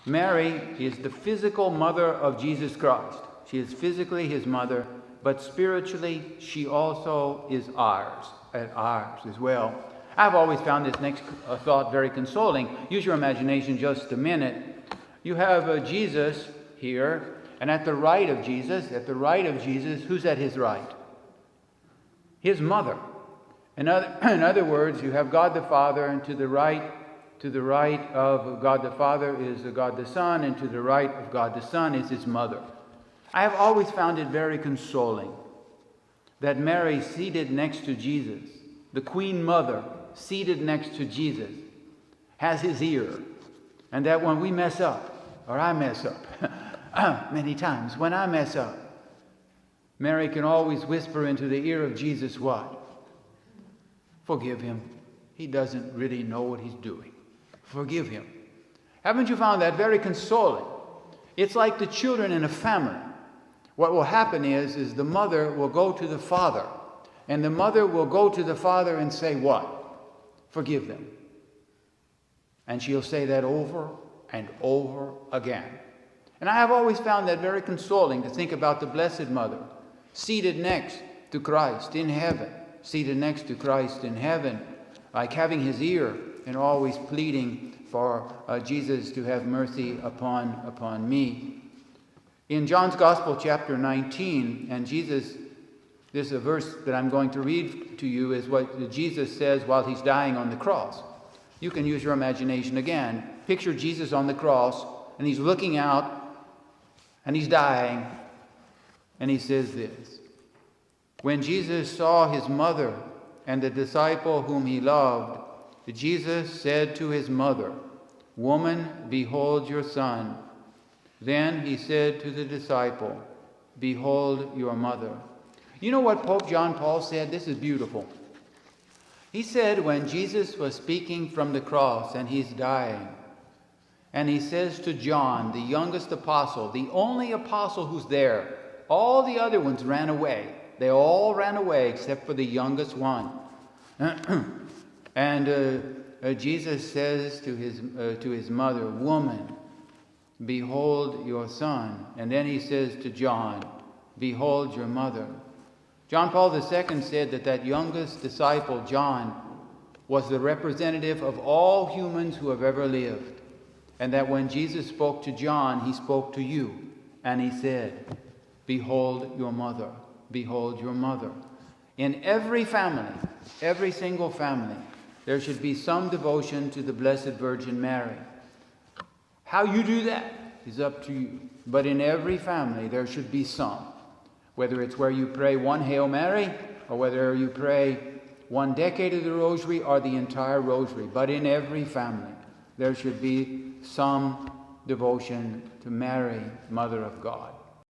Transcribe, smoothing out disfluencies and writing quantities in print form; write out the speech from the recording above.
Mary is the physical mother of Jesus Christ. She is physically his mother, but spiritually she also is ours as well. I've always found this next thought very consoling. Use your imagination just a minute. You have Jesus here, and at the right of Jesus, who's at his right? His mother. In other words, you have God the Father, and to the right of God the Father is God the Son, and to the right of God the Son is his mother. I have always found it very consoling that Mary, seated next to Jesus, the Queen Mother, seated next to Jesus, has his ear. And that when we mess up, or I mess up, many times, when I mess up, Mary can always whisper into the ear of Jesus what? Forgive him. He doesn't really know what he's doing. Forgive him. Haven't you found that very consoling? It's like the children in a family. What will happen is the mother will go to the father, and the mother will go to the father and say what? Forgive them. And she'll say that over and over again. And I have always found that very consoling to think about the Blessed Mother, seated next to Christ in heaven, seated next to Christ in heaven, like having his ear and always pleading for Jesus to have mercy upon me. In John's Gospel, chapter 19, and Jesus, this is a verse that I'm going to read to you, is what Jesus says while he's dying on the cross. You can use your imagination again. Picture Jesus on the cross, and he's looking out, and he's dying, and he says this: when Jesus saw his mother and the disciple whom he loved, Jesus said to his mother, "Woman, behold your son." Then he said to the disciple, "Behold your mother." You know what Pope John Paul said? This is beautiful. He said when Jesus was speaking from the cross and he's dying, and he says to John, the youngest apostle, the only apostle who's there, all the other ones ran away. They all ran away except for the youngest one. And Jesus says to his mother, "Woman, behold your son." And then he says to John, "Behold your mother." John Paul II said that youngest disciple, John, was the representative of all humans who have ever lived. And that when Jesus spoke to John, he spoke to you. And he said, "Behold your mother. Behold your mother." In every family, every single family, there should be some devotion to the Blessed Virgin Mary. How you do that is up to you. But in every family, there should be some. Whether it's where you pray one Hail Mary, or whether you pray one decade of the Rosary or the entire Rosary. But in every family, there should be some devotion to Mary, Mother of God.